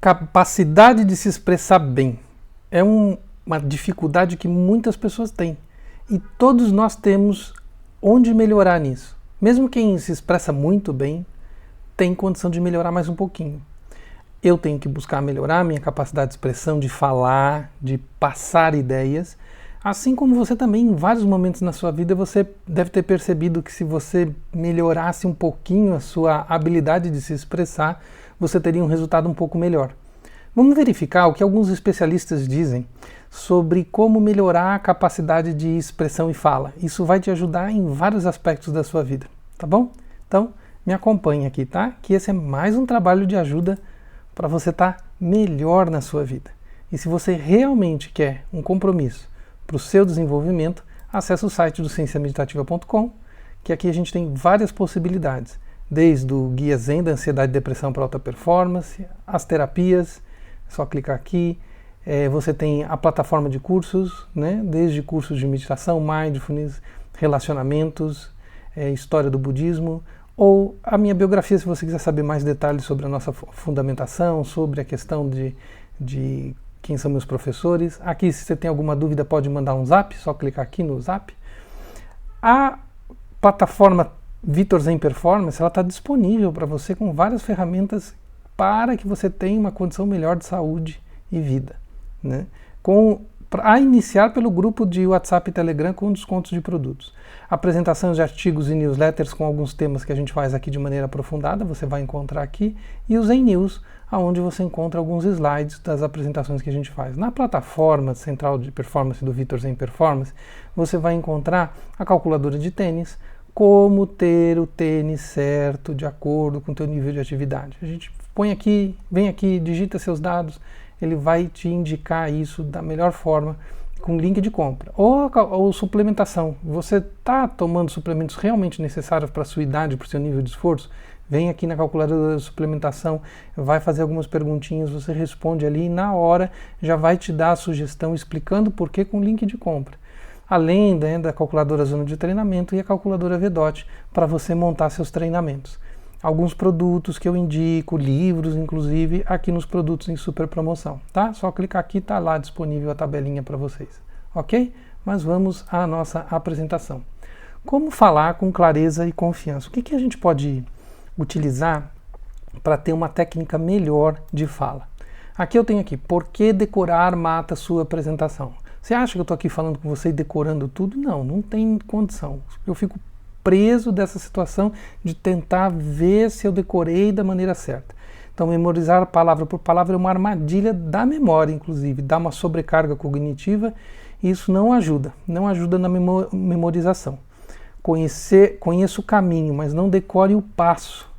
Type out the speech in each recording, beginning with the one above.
capacidade de se expressar bem é uma dificuldade que muitas pessoas têm. E todos nós temos onde melhorar nisso. Mesmo quem se expressa muito bem, tem condição de melhorar mais um pouquinho. Eu tenho que buscar melhorar minha capacidade de expressão, de falar, de passar ideias. Assim como você também, em vários momentos na sua vida, você deve ter percebido que se você melhorasse um pouquinho a sua habilidade de se expressar, você teria um resultado um pouco melhor. Vamos verificar o que alguns especialistas dizem sobre como melhorar a capacidade de expressão e fala. Isso vai te ajudar em vários aspectos da sua vida, tá bom? Então, me acompanhe aqui, tá? Que esse é mais um trabalho de ajuda para você estar melhor na sua vida. E se você realmente quer um compromisso para o seu desenvolvimento, acesse o site do cienciameditativa.com, que aqui a gente tem várias possibilidades, desde o Guia Zen da Ansiedade e Depressão para Alta Performance, as terapias, é só clicar aqui, você tem a plataforma de cursos, né, desde cursos de meditação, mindfulness, relacionamentos, história do budismo, ou a minha biografia, se você quiser saber mais detalhes sobre a nossa fundamentação, sobre a questão de quem são meus professores. Aqui, se você tem alguma dúvida, pode mandar um zap, só clicar aqui no zap. A plataforma Vitor Zen Performance, ela está disponível para você com várias ferramentas para que você tenha uma condição melhor de saúde e vida, né? A iniciar pelo grupo de WhatsApp e Telegram com descontos de produtos. Apresentação de artigos e newsletters com alguns temas que a gente faz aqui de maneira aprofundada, você vai encontrar aqui, e o Zen News, onde você encontra alguns slides das apresentações que a gente faz. Na plataforma central de performance do Vitor Zen Performance, você vai encontrar a calculadora de tênis, como ter o tênis certo de acordo com o teu nível de atividade. A gente põe aqui, vem aqui, digita seus dados, ele vai te indicar isso da melhor forma, com link de compra. Ou suplementação. Você está tomando suplementos realmente necessários para a sua idade, para o seu nível de esforço? Vem aqui na calculadora de suplementação, vai fazer algumas perguntinhas, você responde ali e na hora já vai te dar a sugestão explicando por que com link de compra. Além da calculadora Zona de Treinamento e a calculadora VDOT para você montar seus treinamentos. Alguns produtos que eu indico, livros inclusive, aqui nos produtos em super promoção, tá? Só clicar aqui, tá lá disponível a tabelinha para vocês, ok? Mas vamos à nossa apresentação. Como falar com clareza e confiança? O que a gente pode utilizar para ter uma técnica melhor de fala? Aqui eu tenho aqui, por que decorar mata sua apresentação? Você acha que eu estou aqui falando com você e decorando tudo? Não, não tem condição. Eu fico preso dessa situação de tentar ver se eu decorei da maneira certa. Então, memorizar palavra por palavra é uma armadilha da memória, inclusive, dá uma sobrecarga cognitiva e isso não ajuda na memorização. Conheça o caminho, mas não decore o passo.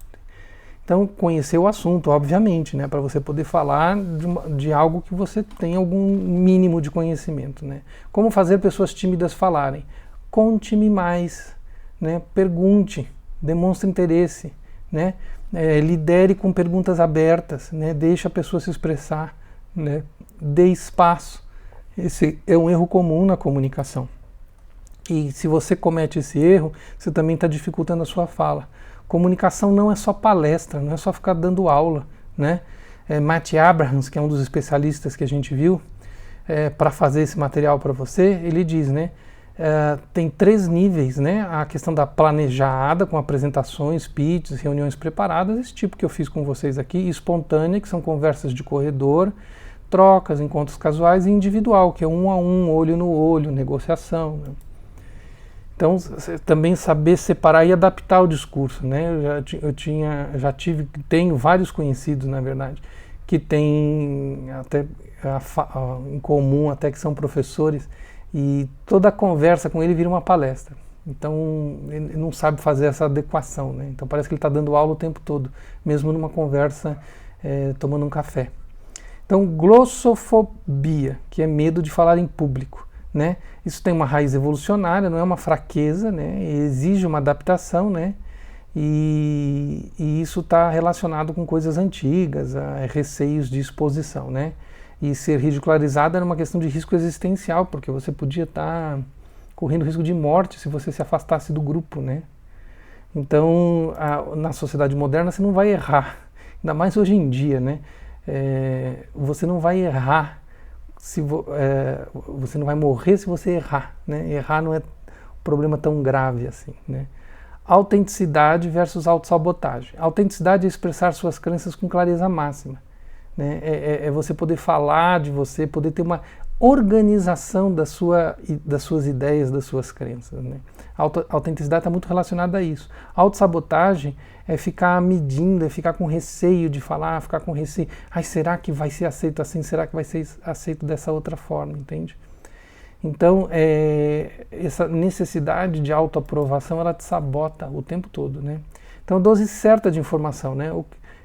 Então, conhecer o assunto, obviamente, né, para você poder falar de algo que você tem algum mínimo de conhecimento, né? Como fazer pessoas tímidas falarem? Conte-me mais. Né, pergunte, demonstre interesse, né, lidere com perguntas abertas, né, deixe a pessoa se expressar, né, dê espaço. Esse é um erro comum na comunicação. E se você comete esse erro, você também está dificultando a sua fala. Comunicação não é só palestra, não é só ficar dando aula, né? Matt Abrahams, que é um dos especialistas que a gente viu, para fazer esse material para você, ele diz, né? Tem 3 níveis, né? A questão da planejada, com apresentações, pitches, reuniões preparadas, esse tipo que eu fiz com vocês aqui, espontânea, que são conversas de corredor, trocas, encontros casuais, e individual, que é 1 a 1, olho no olho, negociação, né? Então, também saber separar e adaptar o discurso, né? Tenho vários conhecidos, na verdade, que têm até em comum, até que são professores, e toda a conversa com ele vira uma palestra. Então, ele não sabe fazer essa adequação, né? Então, parece que ele está dando aula o tempo todo, mesmo numa conversa, tomando um café. Então, glossofobia, que é medo de falar em público, né? Isso tem uma raiz evolucionária, não é uma fraqueza, né? Exige uma adaptação, né? E isso está relacionado com coisas antigas, a receios de exposição, né? E ser ridicularizado era uma questão de risco existencial, porque você podia estar correndo risco de morte se você se afastasse do grupo, né? Então, na sociedade moderna você não vai errar, ainda mais hoje em dia, né? Você não vai errar, você não vai morrer se você errar, né? Errar não é um problema tão grave assim, né? Autenticidade versus autossabotagem. Autenticidade é expressar suas crenças com clareza máxima, né? É você poder falar de você, poder ter uma organização das suas ideias, das suas crenças, né? A autenticidade está muito relacionada a isso. A autossabotagem é ficar medindo, é ficar com receio de falar, ficar com receio. Ai, será que vai ser aceito assim? Será que vai ser aceito dessa outra forma? Entende? Então, essa necessidade de autoaprovação, ela te sabota o tempo todo, né? Então, dose certa de informação, né?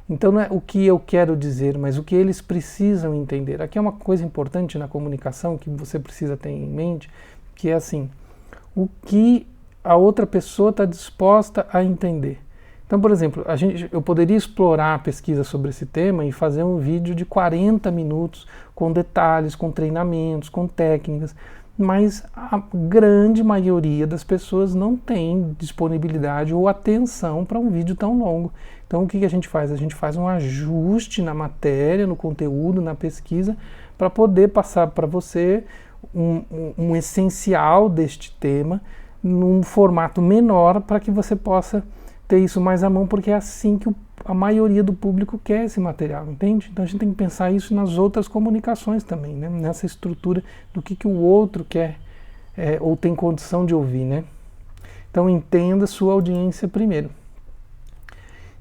Então, não é o que eu quero dizer, mas o que eles precisam entender. Aqui é uma coisa importante na comunicação que você precisa ter em mente, que é assim, o que a outra pessoa está disposta a entender. Então, por exemplo, eu poderia explorar a pesquisa sobre esse tema e fazer um vídeo de 40 minutos com detalhes, com treinamentos, com técnicas, mas a grande maioria das pessoas não tem disponibilidade ou atenção para um vídeo tão longo. Então, o que a gente faz? A gente faz um ajuste na matéria, no conteúdo, na pesquisa, para poder passar para você um essencial deste tema num formato menor para que você possa ter isso mais à mão, porque é assim que a maioria do público quer esse material, entende? Então a gente tem que pensar isso nas outras comunicações também, né? Nessa estrutura do que o outro quer ou tem condição de ouvir, né? Então entenda sua audiência primeiro.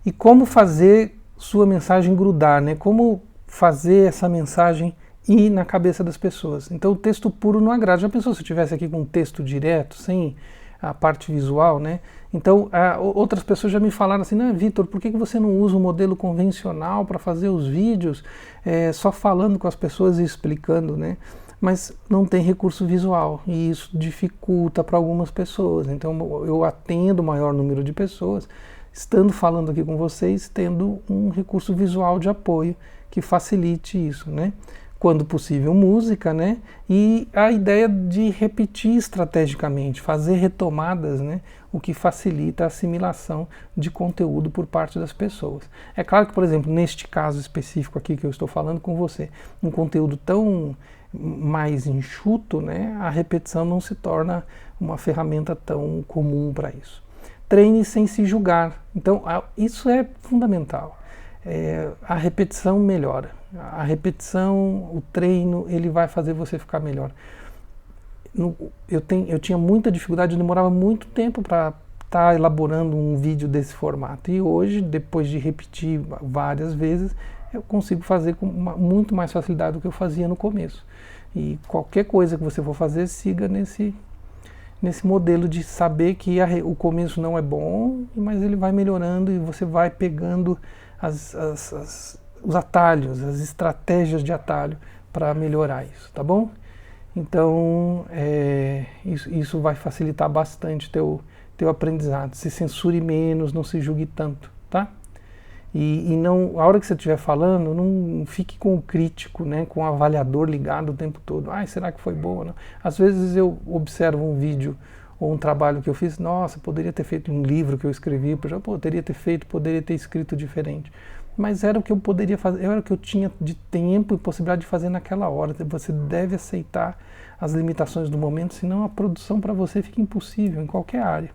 E como fazer sua mensagem grudar, né? Como fazer essa mensagem ir na cabeça das pessoas. Então o texto puro não agrada. Já pensou se eu estivesse aqui com um texto direto, sem a parte visual, né? Então, outras pessoas já me falaram assim, né, Vitor, por que você não usa o modelo convencional para fazer os vídeos só falando com as pessoas e explicando, né? Mas não tem recurso visual e isso dificulta para algumas pessoas. Então, eu atendo o maior número de pessoas, estando falando aqui com vocês, tendo um recurso visual de apoio que facilite isso, né? Quando possível, música, né? E a ideia de repetir estrategicamente, fazer retomadas, né? O que facilita a assimilação de conteúdo por parte das pessoas. É claro que, por exemplo, neste caso específico aqui que eu estou falando com você, um conteúdo tão mais enxuto, né? A repetição não se torna uma ferramenta tão comum para isso. Treine sem se julgar. Então, isso é fundamental. A repetição melhora. A repetição, o treino, ele vai fazer você ficar melhor. Eu tinha muita dificuldade, eu demorava muito tempo para estar elaborando um vídeo desse formato. E hoje, depois de repetir várias vezes, eu consigo fazer com muito mais facilidade do que eu fazia no começo. E qualquer coisa que você for fazer, siga nesse modelo de saber que o começo não é bom, mas ele vai melhorando e você vai pegando os atalhos, as estratégias de atalho para melhorar isso, tá bom? Então, isso vai facilitar bastante teu aprendizado. Se censure menos, não se julgue tanto, tá? E não, a hora que você estiver falando, não fique com o crítico, né, com o avaliador ligado o tempo todo. Será que foi boa? Não? Às vezes eu observo um vídeo ou um trabalho que eu fiz, nossa, poderia ter feito um livro que eu escrevi, poderia ter escrito diferente. Mas era o que eu poderia fazer, era o que eu tinha de tempo e possibilidade de fazer naquela hora. Você deve aceitar as limitações do momento, senão a produção para você fica impossível em qualquer área.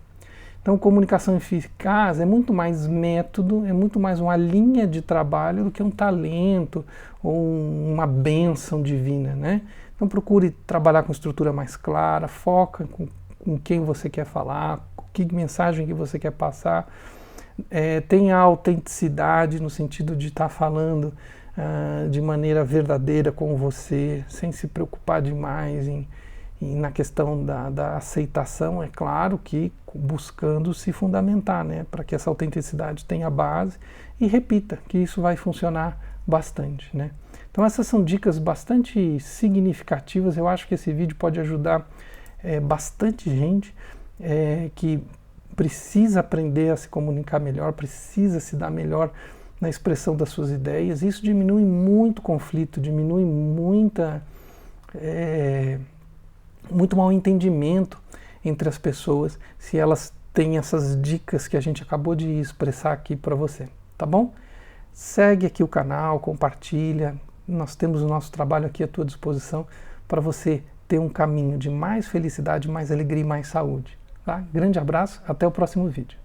Então, comunicação eficaz é muito mais método, é muito mais uma linha de trabalho do que um talento ou uma bênção divina, né? Então, procure trabalhar com estrutura mais clara, foca com quem você quer falar, que mensagem que você quer passar. Tenha autenticidade no sentido de estar falando de maneira verdadeira com você, sem se preocupar demais na questão da aceitação, é claro que buscando se fundamentar, né, para que essa autenticidade tenha base e repita, que isso vai funcionar bastante, né. Então essas são dicas bastante significativas, eu acho que esse vídeo pode ajudar bastante gente que precisa aprender a se comunicar melhor, precisa se dar melhor na expressão das suas ideias. Isso diminui muito conflito, diminui muito mal entendimento entre as pessoas, se elas têm essas dicas que a gente acabou de expressar aqui para você, tá bom? segue aqui o canal, compartilha. Nós temos o nosso trabalho aqui à tua disposição para você ter um caminho de mais felicidade, mais alegria e mais saúde. Tá? Grande abraço, até o próximo vídeo.